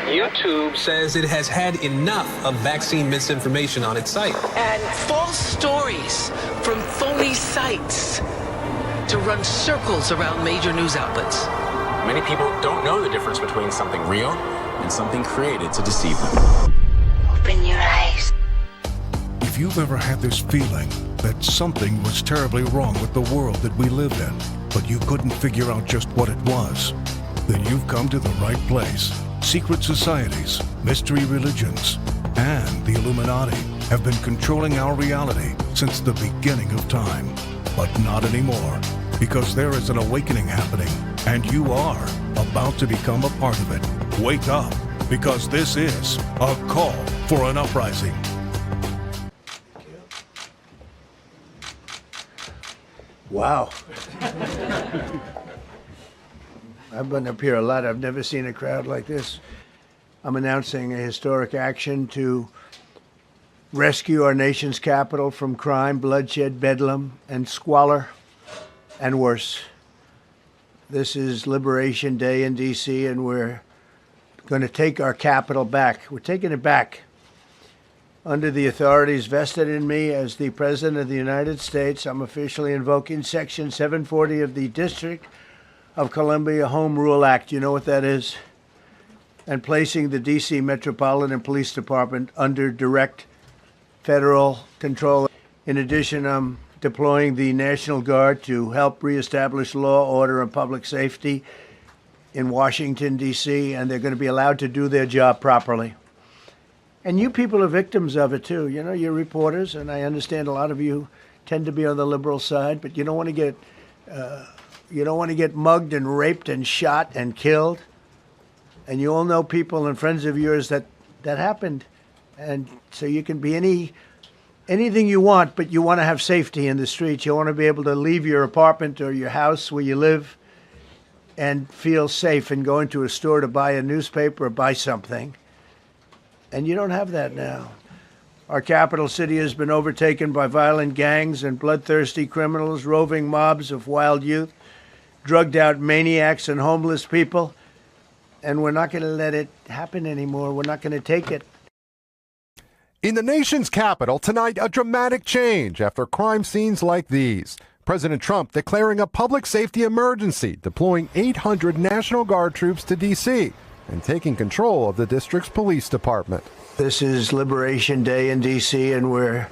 YouTube says it has had enough of vaccine misinformation on its site. And false stories from phony sites to run circles around major news outlets. Many people don't know the difference between something real and something created to deceive them. Open your eyes. If you've ever had this feeling that something was terribly wrong with the world that we lived in, but you couldn't figure out just what it was, then you've come to the right place. Secret societies, mystery religions, and the Illuminati have been controlling our reality since the beginning of time. But not anymore, because there is an awakening happening, and you are about to become a part of it. Wake up, because this is a call for an uprising. Wow. I've been up here a lot. I've never seen a crowd like this. I'm announcing a historic action to rescue our nation's capital from crime, bloodshed, bedlam, and squalor, and worse. This is Liberation Day in D.C., and we're going to take our capital back. We're taking it back. Under the authorities vested in me as the President of the United States, I'm officially invoking Section 740 of the District of Columbia Home Rule Act. You know what that is? And placing the D.C. Metropolitan Police Department under direct federal control. In addition, I'm deploying the National Guard to help reestablish law, order, and public safety in Washington, D.C., and they're going to be allowed to do their job properly. And you people are victims of it, too. You know, you're reporters, and I understand a lot of you tend to be on the liberal side, but you don't want to get mugged and raped and shot and killed. And you all know people and friends of yours that happened. And so you can be anything you want, but you want to have safety in the streets. You want to be able to leave your apartment or your house where you live and feel safe and go into a store to buy a newspaper or buy something. And you don't have that now. Our capital city has been overtaken by violent gangs and bloodthirsty criminals, roving mobs of wild youth, drugged out maniacs and homeless people. And we're not going to let it happen anymore. We're not going to take it. In the nation's capital tonight, a dramatic change after crime scenes like these. President Trump declaring a public safety emergency, deploying 800 National Guard troops to D.C. and taking control of the district's police department. This is Liberation Day in D.C., and we're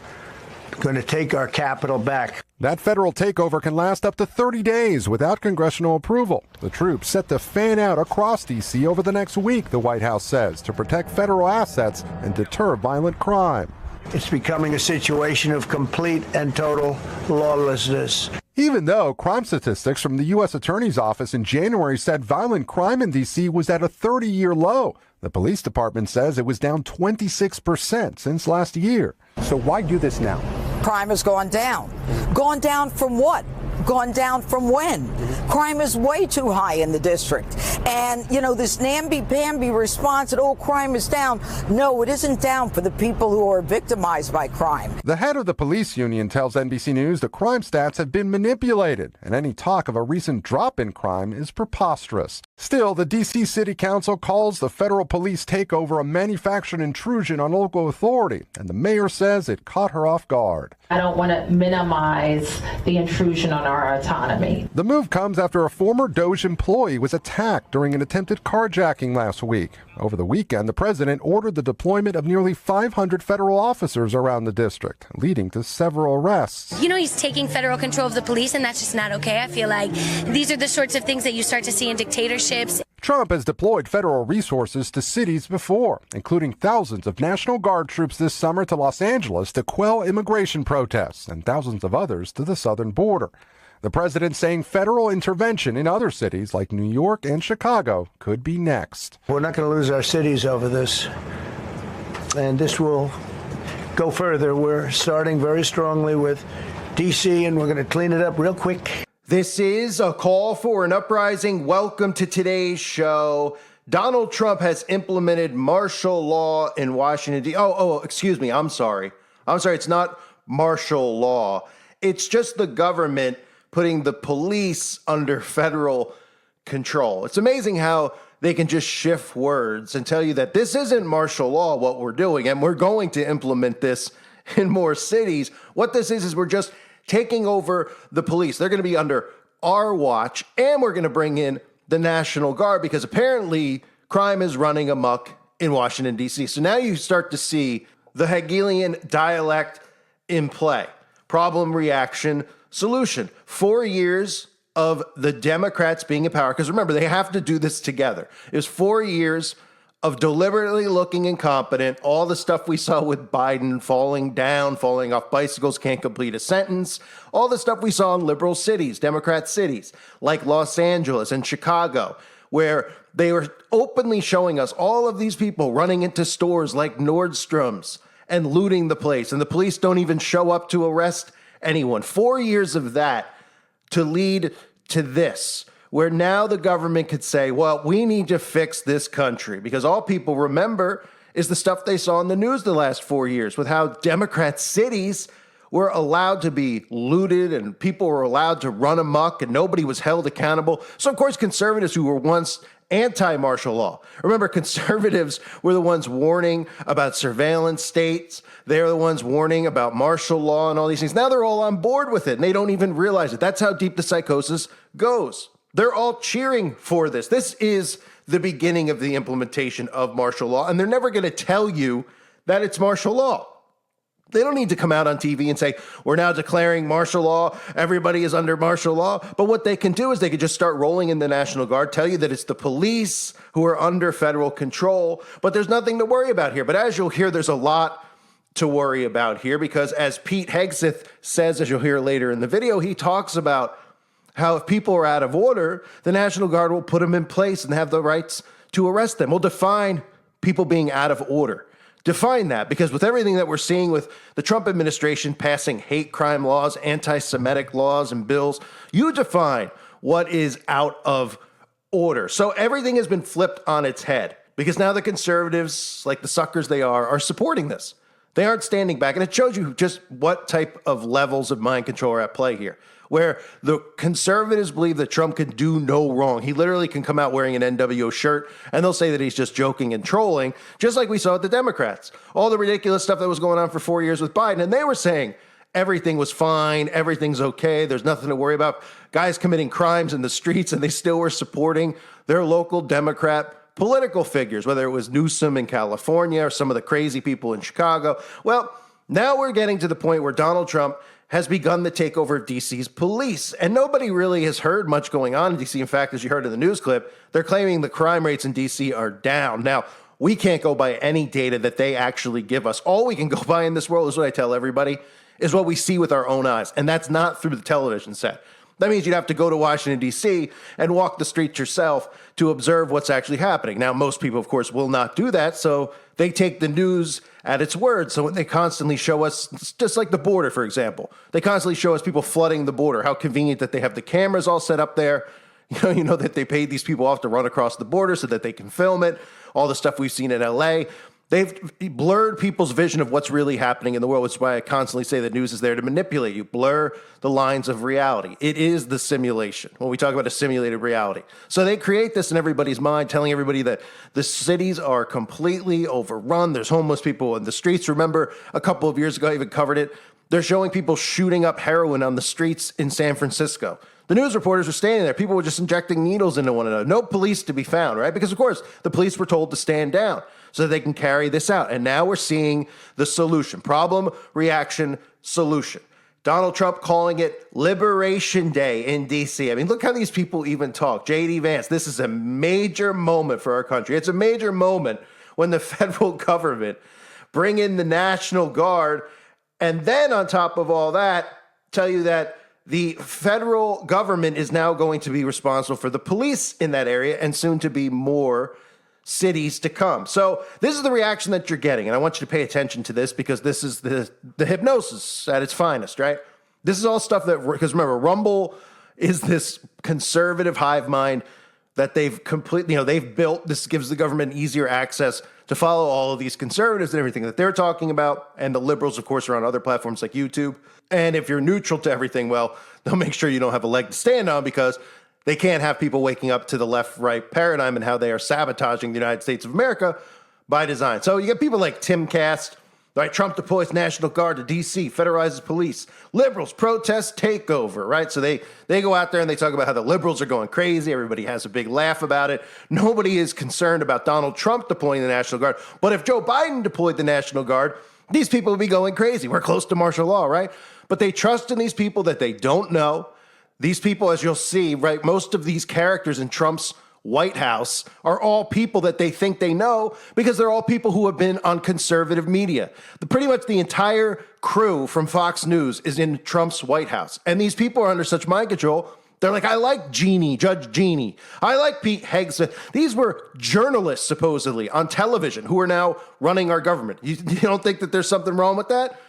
going to take our capital back. That federal takeover can last up to 30 days without congressional approval. The troops set to fan out across D.C. over the next week, the White House says, to protect federal assets and deter violent crime. It's becoming a situation of complete and total lawlessness. Even though crime statistics from the U.S. Attorney's Office in January said violent crime in D.C. was at a 30-year low, the police department says it was down 26% since last year. So why do this now? Crime has gone down. Gone down from what? Gone down from when? Crime is way too high in the district. And, you know, this namby-pamby response that, oh, crime is down. No, it isn't down for the people who are victimized by crime. The head of the police union tells NBC News the crime stats have been manipulated, and any talk of a recent drop in crime is preposterous. Still, the D.C. City Council calls the federal police takeover a manufactured intrusion on local authority, and the mayor says it caught her off guard. I don't want to minimize the intrusion on our autonomy. The move comes after a former DOJ employee was attacked during an attempted carjacking last week. Over the weekend, the president ordered the deployment of nearly 500 federal officers around the district, leading to several arrests. You know, he's taking federal control of the police, and that's just not okay. I feel like these are the sorts of things that you start to see in dictatorships. Trump has deployed federal resources to cities before, including thousands of National Guard troops this summer to Los Angeles to quell immigration protests, and thousands of others to the southern border. The president saying federal intervention in other cities like New York and Chicago could be next. We're not going to lose our cities over this, and this will go further. We're starting very strongly with D.C., and we're going to clean it up real quick. This is a call for an uprising. Welcome to today's show. Donald Trump has implemented martial law in Washington, D.C. Excuse me. I'm sorry. It's not martial law. It's just the government putting the police under federal control. It's amazing how they can just shift words and tell you that this isn't martial law, what we're doing, and we're going to implement this in more cities. What this is we're just taking over the police. They're going to be under our watch, and we're going to bring in the National Guard because apparently crime is running amok in Washington, D.C. So now you start to see the Hegelian dialect in play. Problem, reaction, solution. 4 years of the Democrats being in power, because remember, they have to do this together. It was 4 years of deliberately looking incompetent, all the stuff we saw with Biden falling down, falling off bicycles, can't complete a sentence, all the stuff we saw in liberal cities, Democrat cities, like Los Angeles and Chicago, where they were openly showing us all of these people running into stores like Nordstrom's and looting the place, and the police don't even show up to arrest anyone. 4 years of that to lead to this, where now the government could say, well, we need to fix this country, because all people remember is the stuff they saw in the news the last 4 years with how Democrat cities were allowed to be looted and people were allowed to run amok and nobody was held accountable. So, of course, conservatives who were once anti-martial law. Remember, conservatives were the ones warning about surveillance states. They're the ones warning about martial law and all these things. Now they're all on board with it, and they don't even realize it. That's how deep the psychosis goes. They're all cheering for this. This is the beginning of the implementation of martial law, and they're never going to tell you that it's martial law. They don't need to come out on TV and say, we're now declaring martial law, everybody is under martial law. But what they can do is they could just start rolling in the National Guard, tell you that it's the police who are under federal control, but there's nothing to worry about here. But as you'll hear, there's a lot to worry about here, because as Pete Hegseth says, as you'll hear later in the video, he talks about how if people are out of order, the National Guard will put them in place and have the rights to arrest them. We'll define people being out of order. Define that, because with everything that we're seeing with the Trump administration passing hate crime laws, anti-Semitic laws and bills, you define what is out of order. So everything has been flipped on its head, because now the conservatives, like the suckers they are supporting this. They aren't standing back. And it shows you just what type of levels of mind control are at play here, where the conservatives believe that Trump can do no wrong. He literally can come out wearing an NWO shirt, and they'll say that he's just joking and trolling, just like we saw with the Democrats. All the ridiculous stuff that was going on for 4 years with Biden, and they were saying everything was fine, everything's okay, there's nothing to worry about. Guys committing crimes in the streets, and they still were supporting their local Democrat political figures, whether it was Newsom in California or some of the crazy people in Chicago. Well, now we're getting to the point where Donald Trump has begun the takeover of DC's police, and nobody really has heard much going on in DC. In fact, as you heard in the news clip, they're claiming the crime rates in DC are down. Now, we can't go by any data that they actually give us. All we can go by in this world, is what I tell everybody, is what we see with our own eyes, and that's not through the television set. That means you'd have to go to Washington, D.C. and walk the streets yourself to observe what's actually happening. Now, most people, of course, will not do that, so they take the news at its word. So when they constantly show us, just like the border, for example, they constantly show us people flooding the border. How convenient that they have the cameras all set up there. You know that they paid these people off to run across the border so that they can film it. All the stuff we've seen in L.A., they've blurred people's vision of what's really happening in the world, which is why I constantly say that news is there to manipulate you, blur the lines of reality. It is the simulation when we talk about a simulated reality. So they create this in everybody's mind, telling everybody that the cities are completely overrun. There's homeless people in the streets. Remember, a couple of years ago, I even covered it. They're showing people shooting up heroin on the streets in San Francisco. The news reporters were standing there. People were just injecting needles into one another. No police to be found, right? Because, of course, the police were told to stand down so that they can carry this out. And now we're seeing the solution. Problem, reaction, solution. Donald Trump calling it Liberation Day in D.C. I mean, look how these people even talk. J.D. Vance, this is a major moment for our country. It's a major moment when the federal government bring in the National Guard, and then on top of all that, tell you that the federal government is now going to be responsible for the police in that area, and soon to be more cities to come. So this is the reaction that you're getting, and I want you to pay attention to this, because this is the hypnosis at its finest, right? This is all stuff that, because remember, Rumble is this conservative hive mind that they've completely, they've built. This gives the government easier access to follow all of these conservatives and everything that they're talking about. And the liberals, of course, are on other platforms like YouTube. And if you're neutral to everything, well, they'll make sure you don't have a leg to stand on, because they can't have people waking up to the left-right paradigm and how they are sabotaging the United States of America by design. So you get people like Tim Cast, right? Trump deploys National Guard to D.C., federalizes police. Liberals protest takeover, right? So they go out there and they talk about how the liberals are going crazy. Everybody has a big laugh about it. Nobody is concerned about Donald Trump deploying the National Guard. But if Joe Biden deployed the National Guard, these people would be going crazy. We're close to martial law, right? But they trust in these people that they don't know. These people, as you'll see, right, most of these characters in Trump's White House are all people that they think they know because they're all people who have been on conservative media. Pretty much the entire crew from Fox News is in Trump's White House. And these people are under such mind control. They're like, I like Judge Jeannie. I like Pete Hegseth. These were journalists, supposedly, on television who are now running our government. You don't think that there's something wrong with that?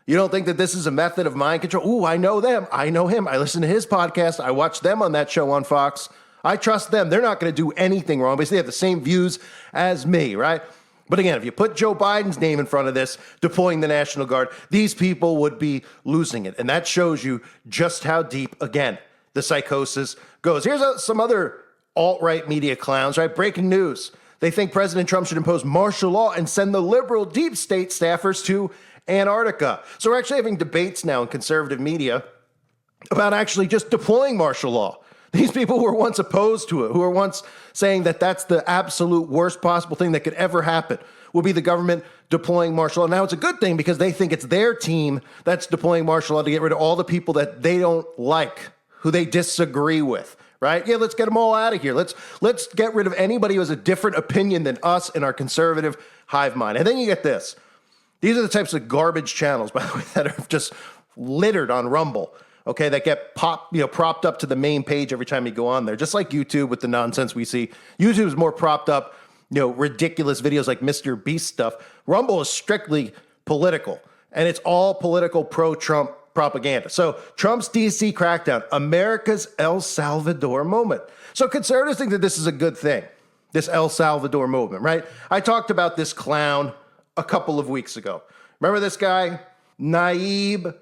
You don't think that this is a method of mind control? Ooh, I know them. I know him. I listen to his podcast. I watch them on that show on Fox. I trust them. They're not going to do anything wrong because they have the same views as me, right? But again, if you put Joe Biden's name in front of this, deploying the National Guard, these people would be losing it. And that shows you just how deep, again, the psychosis goes. Here's some other alt-right media clowns, right? Breaking news. They think President Trump should impose martial law and send the liberal deep state staffers to Antarctica. So we're actually having debates now in conservative media about actually just deploying martial law. These people who were once opposed to it, who were once saying that that's the absolute worst possible thing that could ever happen, will be the government deploying martial law. Now it's a good thing because they think it's their team that's deploying martial law to get rid of all the people that they don't like, who they disagree with, right? Yeah, let's get them all out of here. Let's get rid of anybody who has a different opinion than us in our conservative hive mind. And then you get this. These are the types of garbage channels, by the way, that are just littered on Rumble, okay, that get propped up to the main page every time you go on there, just like YouTube with the nonsense we see. YouTube is more propped up, ridiculous videos like Mr. Beast stuff. Rumble is strictly political, and it's all political pro-Trump propaganda. So Trump's D.C. crackdown, America's El Salvador moment. So conservatives think that this is a good thing, this El Salvador movement, right? I talked about this clown a couple of weeks ago. Remember this guy, Nayib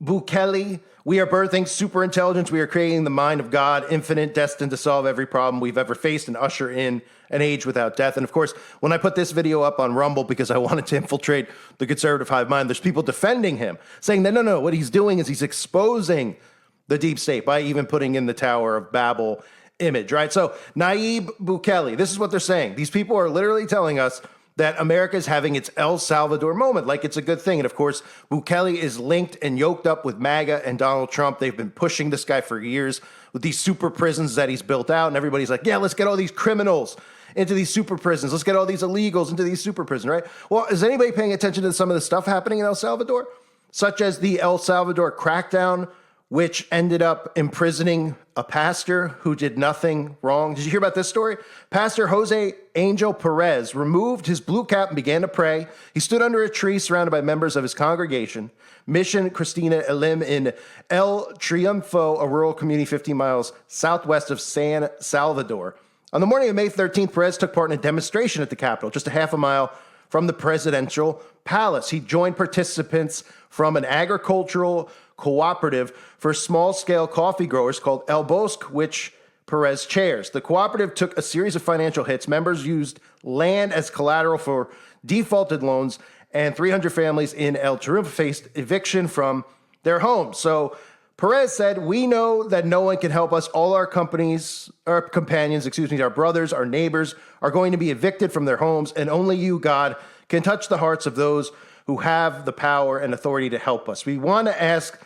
Bukele? We are birthing superintelligence. We are creating the mind of God, infinite, destined to solve every problem we've ever faced and usher in an age without death. And of course, when I put this video up on Rumble because I wanted to infiltrate the conservative hive mind, there's people defending him, saying that no, what he's doing is he's exposing the deep state by even putting in the Tower of Babel image, right? So Nayib Bukele, this is what they're saying. These people are literally telling us that America is having its El Salvador moment, like it's a good thing. And of course, Bukele is linked and yoked up with MAGA and Donald Trump. They've been pushing this guy for years with these super prisons that he's built out. And everybody's like, yeah, let's get all these criminals into these super prisons. Let's get all these illegals into these super prisons, right? Well, is anybody paying attention to some of the stuff happening in El Salvador? Such as the El Salvador crackdown, which ended up imprisoning a pastor who did nothing wrong. Did you hear about this story? Pastor Jose Angel Perez removed his blue cap and began to pray. He stood under a tree surrounded by members of his congregation, Mission Cristina Elim in El Triunfo, a rural community 15 miles southwest of San Salvador. On the morning of May 13th, Perez took part in a demonstration at the Capitol, just a half a mile from the presidential palace. He joined participants from an agricultural cooperative for small-scale coffee growers called El Bosque, which Perez chairs. The cooperative took a series of financial hits. Members used land as collateral for defaulted loans, and 300 families in El Triunfo faced eviction from their homes. So Perez said, we know that no one can help us. All our companions, our brothers, our neighbors are going to be evicted from their homes, and only you, God, can touch the hearts of those who have the power and authority to help us. We want to ask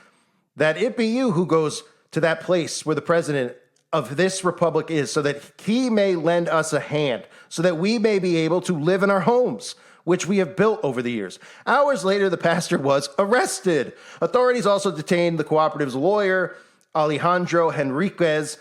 that it be you who goes to that place where the president of this republic is, so that he may lend us a hand, so that we may be able to live in our homes, which we have built over the years. Hours later, the pastor was arrested. Authorities also detained the cooperative's lawyer, Alejandro Henriquez,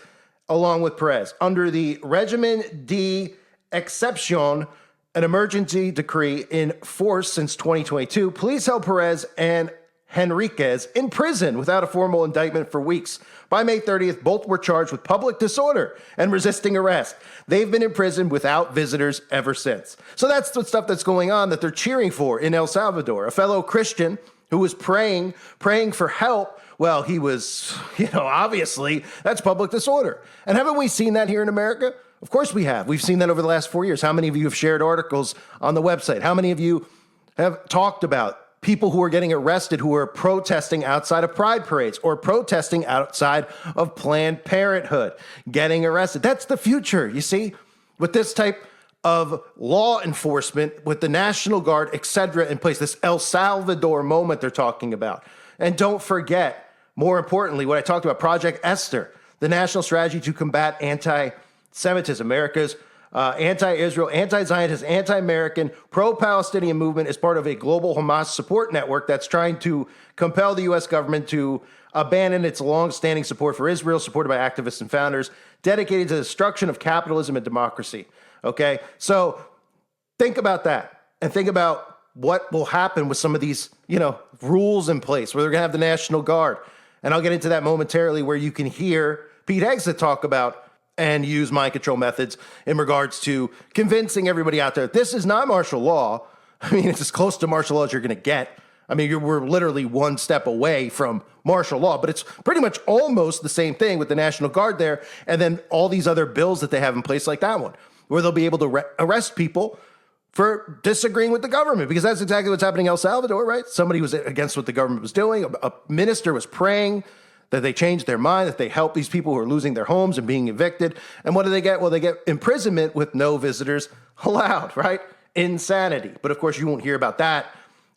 along with Perez. Under the Régimen de Exception, an emergency decree in force since 2022, police held Perez and Henriquez in prison without a formal indictment for weeks. By May 30th, both were charged with public disorder and resisting arrest. They've been in prison without visitors ever since. So that's the stuff that's going on that they're cheering for in El Salvador. A fellow Christian who was praying for help well, he was, obviously that's public disorder. And haven't we seen that here in America? Of course we have. We've seen that over the last 4 years. How many of you have shared articles on the website? How many of you have talked about people who are getting arrested who are protesting outside of pride parades or protesting outside of Planned Parenthood, getting arrested? That's the future, you see, with this type of law enforcement, with the National Guard, et cetera, in place, this El Salvador moment they're talking about. And don't forget, more importantly, what I talked about, Project Esther, the national strategy to combat anti-Semitism, America's anti-Israel, anti-Zionist, anti-American, pro-Palestinian movement is part of a global Hamas support network that's trying to compel the U.S. government to abandon its long-standing support for Israel, supported by activists and founders, dedicated to the destruction of capitalism and democracy. Okay? So think about that and think about what will happen with some of these, rules in place where they're going to have the National Guard. And I'll get into that momentarily, where you can hear Pete Hegseth talk about and use mind control methods in regards to convincing everybody out there, this is not martial law. I mean, it's as close to martial law as you're going to get. I mean, we're literally one step away from martial law, but it's pretty much almost the same thing with the National Guard there. And then all these other bills that they have in place, like that one, where they'll be able to arrest people for disagreeing with the government, because that's exactly what's happening in El Salvador, right? Somebody was against what the government was doing. A minister was praying that they change their mind, that they help these people who are losing their homes and being evicted. And what do they get? Well, they get imprisonment with no visitors allowed, right? Insanity. But of course, you won't hear about that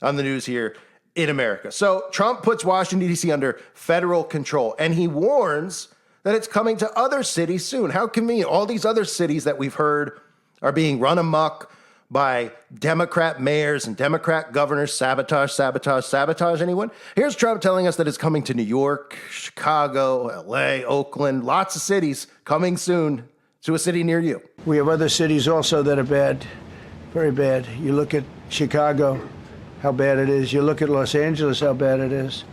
on the news here in America. So Trump puts Washington, D.C. under federal control, and he warns that it's coming to other cities soon. How convenient. All these other cities that we've heard are being run amok by Democrat mayors and Democrat governors. Sabotage anyone? Here's Trump telling us that it's coming to New York, Chicago, LA, Oakland, lots of cities coming soon to a city near you. We have other cities also that are bad, very bad. You look at Chicago, how bad it is. You look at Los Angeles, how bad it is.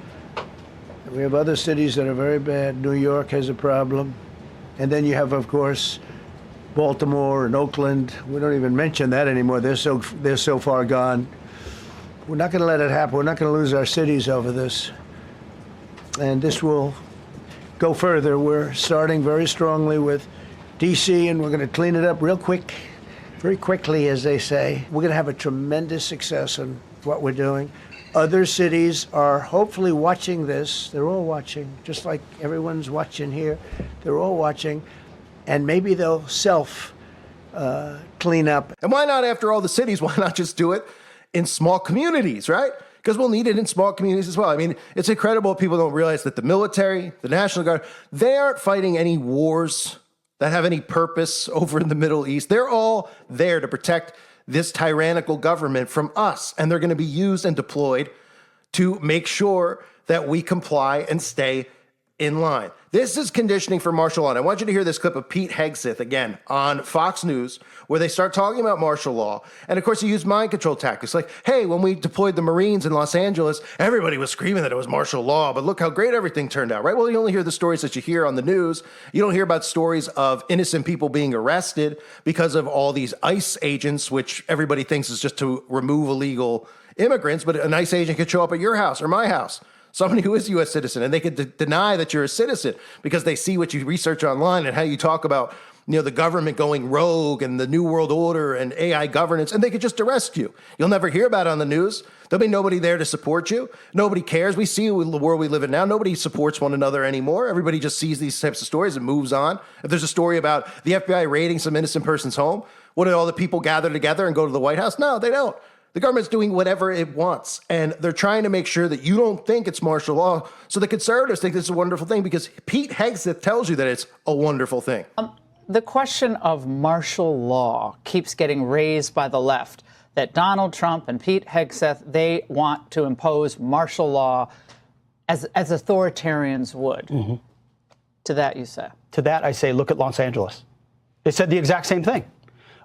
We have other cities that are very bad. New York has a problem. And then you have, of course, Baltimore and Oakland. We don't even mention that anymore. They're so far gone. We're not going to let it happen. We're not going to lose our cities over this. And this will go further. We're starting very strongly with D.C., and we're going to clean it up real quick, very quickly, as they say. We're going to have a tremendous success in what we're doing. Other cities are hopefully watching this. They're all watching, just like everyone's watching here. They're all watching. And maybe they'll clean up. And why not, after all the cities, why not just do it in small communities, right? Because we'll need it in small communities as well. I mean, it's incredible people don't realize that the military, the National Guard, they aren't fighting any wars that have any purpose over in the Middle East. They're all there to protect this tyrannical government from us. And they're going to be used and deployed to make sure that we comply and stay in line. This is conditioning for martial law. And I want you to hear this clip of Pete Hegseth again on Fox News, where they start talking about martial law. And of course, he used mind control tactics. Like, hey, when we deployed the Marines in Los Angeles, everybody was screaming that it was martial law, but look how great everything turned out, right? Well, you only hear the stories that you hear on the news. You don't hear about stories of innocent people being arrested because of all these ICE agents, which everybody thinks is just to remove illegal immigrants, but an ICE agent could show up at your house or my house, somebody who is a U.S. citizen, and they could deny that you're a citizen because they see what you research online and how you talk about, the government going rogue and the New World Order and AI governance, and they could just arrest you. You'll never hear about it on the news. There'll be nobody there to support you. Nobody cares. We see the world we live in now. Nobody supports one another anymore. Everybody just sees these types of stories and moves on. If there's a story about the FBI raiding some innocent person's home, what do all the people gather together and go to the White House? No, they don't. The government's doing whatever it wants, and they're trying to make sure that you don't think it's martial law. So the conservatives think this is a wonderful thing because Pete Hegseth tells you that it's a wonderful thing. The question of martial law keeps getting raised by the left, that Donald Trump and Pete Hegseth, they want to impose martial law as authoritarians would. Mm-hmm. To that you say? To that I say, look at Los Angeles. They said the exact same thing.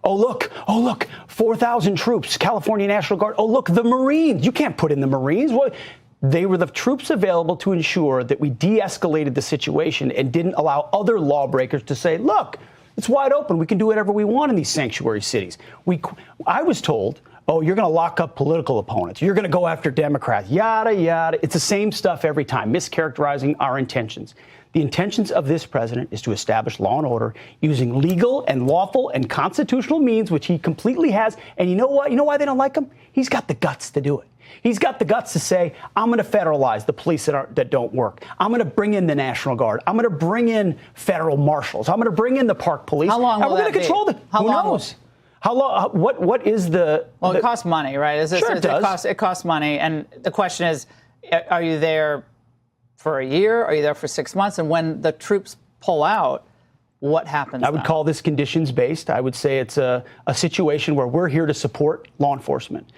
Oh, look, 4,000 troops, California National Guard. Oh, look, the Marines. You can't put in the Marines. What? They were the troops available to ensure that we de-escalated the situation and didn't allow other lawbreakers to say, look, it's wide open. We can do whatever we want in these sanctuary cities. I was told Oh, you're going to lock up political opponents. You're going to go after Democrats, yada, yada. It's the same stuff every time, mischaracterizing our intentions. The intentions of this president is to establish law and order using legal and lawful and constitutional means, which he completely has. And you know what? You know why they don't like him? He's got the guts to do it. He's got the guts to say, I'm going to federalize the police that don't work. I'm going to bring in the National Guard. I'm going to bring in federal marshals. I'm going to bring in the park police. How long will we're going to control the. How who long knows? How long? What is the? Well, it costs money, right? Sure, it does. It costs money, and the question is, are you there for a year? Are you there for 6 months? And when the troops pull out, what happens? I would call this conditions based. I would say it's a situation where we're here to support law enforcement.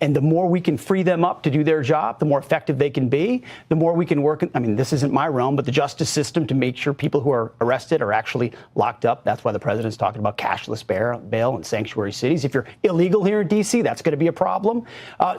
And the more we can free them up to do their job, the more effective they can be, the more we can work. I mean, this isn't my realm, but the justice system to make sure people who are arrested are actually locked up. That's why the president's talking about cashless bail in sanctuary cities. If you're illegal here in D.C., that's going to be a problem.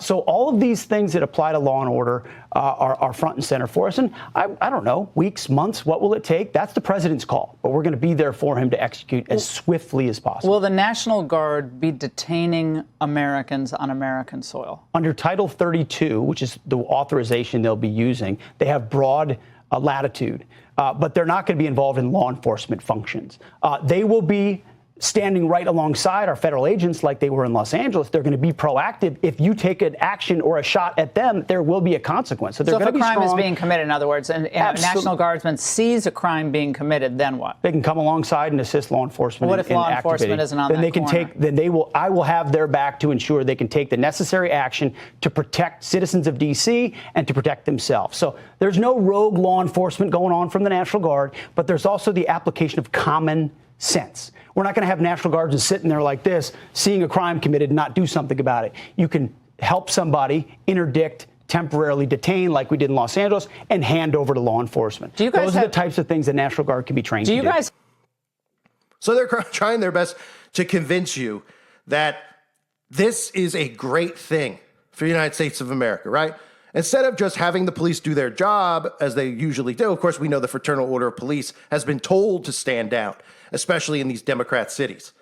So all of these things that apply to law and order are front and center for us. And I don't know, weeks, months, what will it take? That's the president's call. But we're going to be there for him to execute as swiftly as possible. Will the National Guard be detaining Americans on American soil? Under Title 32, which is the authorization they'll be using, they have broad latitude, but they're not going to be involved in law enforcement functions. They will be standing right alongside our federal agents like they were in Los Angeles. They're going to be proactive. If you take an action or a shot at them, there will be a consequence. So they're going to be strong. So if a crime is being committed, in other words, and a National Guardsman sees a crime being committed, then what? They can come alongside and assist law enforcement. What if law enforcement isn't on then that they can corner? take. Then they will. I will have their back to ensure they can take the necessary action to protect citizens of D.C. and to protect themselves. So there's no rogue law enforcement going on from the National Guard, but there's also the application of common sense. We're not going to have National Guardsmen sitting there like this, seeing a crime committed and not do something about it. You can help somebody, interdict, temporarily detain like we did in Los Angeles, and hand over to law enforcement. Those are the types of things the National Guard can be trained to do. So they're trying their best to convince you that this is a great thing for the United States of America, right? Instead of just having the police do their job as they usually do. Of course, we know the Fraternal Order of Police has been told to stand down, especially in these Democrat cities.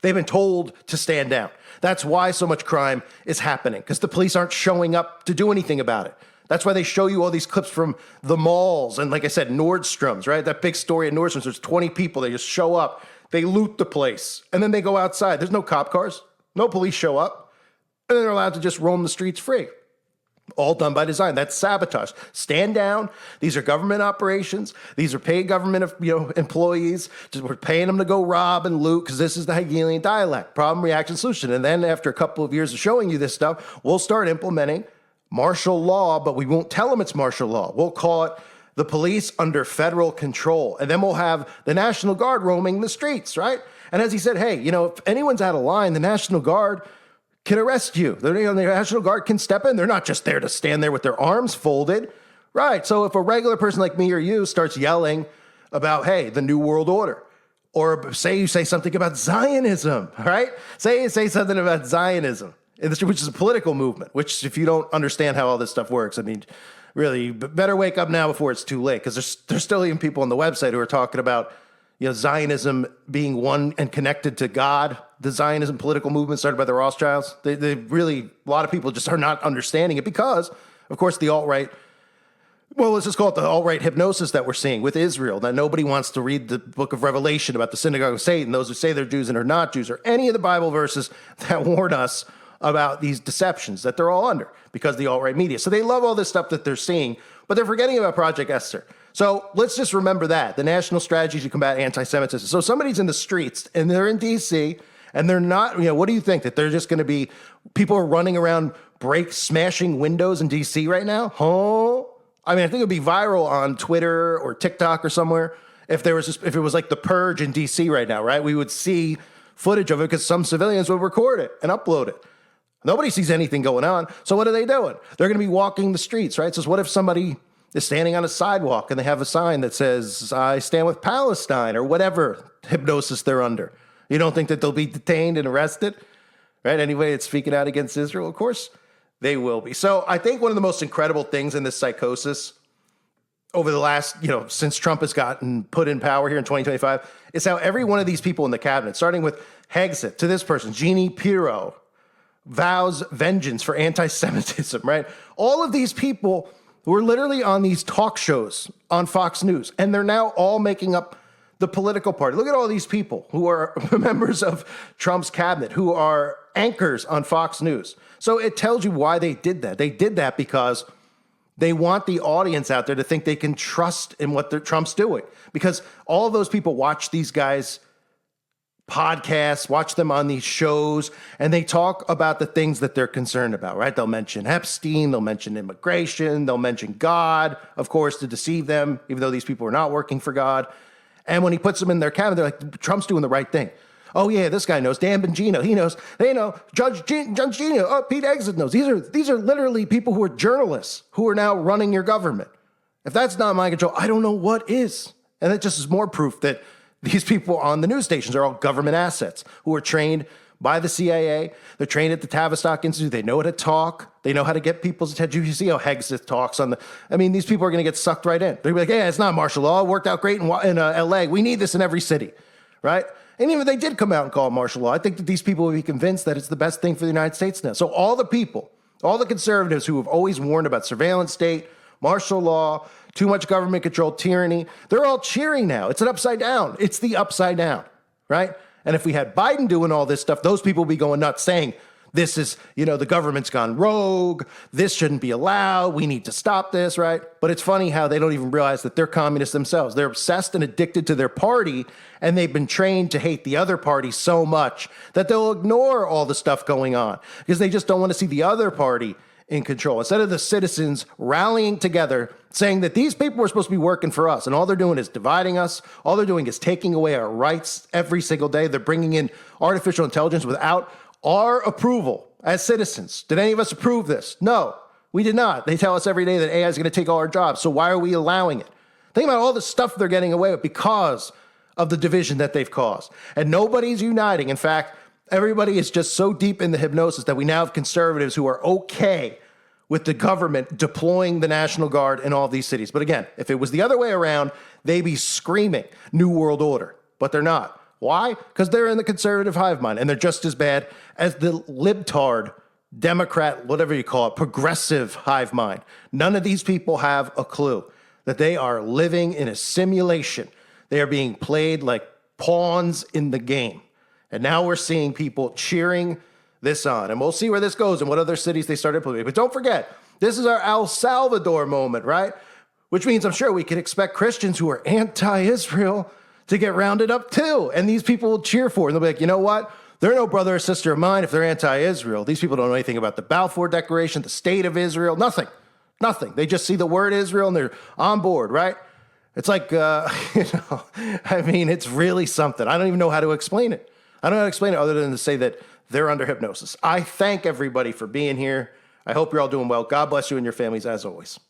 They've been told to stand down. That's why so much crime is happening, because the police aren't showing up to do anything about it. That's why they show you all these clips from the malls and, like I said, Nordstrom's, right? That big story at Nordstrom's, there's 20 people. They just show up. They loot the place, and then they go outside. There's no cop cars. No police show up. And then they're allowed to just roam the streets free. All done by design. That's sabotage. Stand down. These are government operations. These are paid government employees. We're paying them to go rob and loot because this is the Hegelian dialect. Problem, reaction, solution. And then after a couple of years of showing you this stuff, we'll start implementing martial law, but we won't tell them it's martial law. We'll call it the police under federal control. And then we'll have the National Guard roaming the streets, right? And as he said, hey, if anyone's out of line, the National Guard can arrest you. The National Guard can step in. They're not just there to stand there with their arms folded. Right. So if a regular person like me or you starts yelling about, hey, the New World Order, or say you say something about Zionism, right? Say you say something about Zionism, which is a political movement, which if you don't understand how all this stuff works, I mean, really, better wake up now before it's too late, because there's still even people on the website who are talking about Zionism being one and connected to God. The Zionism political movement started by the Rothschilds. They really, a lot of people just are not understanding it because, of course, the alt-right, well, let's just call it the alt-right hypnosis that we're seeing with Israel, that nobody wants to read the book of Revelation about the synagogue of Satan, those who say they're Jews and are not Jews, or any of the Bible verses that warn us about these deceptions that they're all under because of the alt-right media. So they love all this stuff that they're seeing, but they're forgetting about Project Esther. So let's just remember that, the national strategy to combat anti-Semitism. So somebody's in the streets and they're in D.C., and they're not, what do you think? That they're just going to be, people are running around smashing windows in D.C. right now? I mean, I think it would be viral on Twitter or TikTok or somewhere if it was like the purge in D.C. right now, right? We would see footage of it because some civilians would record it and upload it. Nobody sees anything going on. So what are they doing? They're going to be walking the streets, right? So what if somebody is standing on a sidewalk and they have a sign that says, I stand with Palestine, or whatever hypnosis they're under? You don't think that they'll be detained and arrested, right? Anyway, it's speaking out against Israel. Of course, they will be. So I think one of the most incredible things in this psychosis over the last, since Trump has gotten put in power here in 2025, is how every one of these people in the cabinet, starting with Hegseth to this person, Jeannie Pirro, vows vengeance for anti-Semitism, right? All of these people were literally on these talk shows on Fox News, and they're now all making up the political party. Look at all these people who are members of Trump's cabinet, who are anchors on Fox News. So it tells you why they did that. They did that because they want the audience out there to think they can trust in what Trump's doing. Because all of those people watch these guys' podcasts, watch them on these shows, and they talk about the things that they're concerned about, right? They'll mention Epstein, they'll mention immigration, they'll mention God, of course, to deceive them, even though these people are not working for God. And when he puts them in their cabinet, they're like, Trump's doing the right thing. Oh, yeah, this guy knows. Dan Bongino, he knows. They know. Judge Gino, oh, Pete Hegseth knows. These are literally people who are journalists who are now running your government. If that's not mind control, I don't know what is. And it just is more proof that these people on the news stations are all government assets who are trained by the CIA. They're trained at the Tavistock Institute. They know how to talk. They know how to get people's attention. You see how Hegseth talks on these people are going to get sucked right in. They're going to be like, yeah, it's not martial law. It worked out great in LA. We need this in every city, right? And even if they did come out and call it martial law, I think that these people would be convinced that it's the best thing for the United States now. So all the people, all the conservatives who have always warned about surveillance state, martial law, too much government control, tyranny, they're all cheering now. It's an upside down. It's the upside down, right? And if we had Biden doing all this stuff, those people would be going nuts saying, this is, the government's gone rogue. This shouldn't be allowed. We need to stop this, right? But it's funny how they don't even realize that they're communists themselves. They're obsessed and addicted to their party, and they've been trained to hate the other party so much that they'll ignore all the stuff going on because they just don't want to see the other party in control. Instead of the citizens rallying together, saying that these people are supposed to be working for us, and all they're doing is dividing us. All they're doing is taking away our rights every single day. They're bringing in artificial intelligence without our approval as citizens. Did any of us approve this? No, we did not. They tell us every day that AI is going to take all our jobs. So why are we allowing it? Think about all the stuff they're getting away with because of the division that they've caused. And nobody's uniting. In fact, everybody is just so deep in the hypnosis that we now have conservatives who are okay with the government deploying the National Guard in all of these cities. But again, if it was the other way around, they'd be screaming New World Order, but they're not. Why? Because they're in the conservative hive mind, and they're just as bad as the libtard, Democrat, whatever you call it, progressive hive mind. None of these people have a clue that they are living in a simulation. They are being played like pawns in the game. And now we're seeing people cheering this on. And we'll see where this goes and what other cities they start implementing. But don't forget, this is our El Salvador moment, right? Which means I'm sure we can expect Christians who are anti-Israel to get rounded up too. And these people will cheer for it. And they'll be like, you know what? They're no brother or sister of mine if they're anti-Israel. These people don't know anything about the Balfour Declaration, the state of Israel, nothing. They just see the word Israel and they're on board, right? It's like, it's really something. I don't even know how to explain it. I don't know how to explain it other than to say that they're under hypnosis. I thank everybody for being here. I hope you're all doing well. God bless you and your families as always.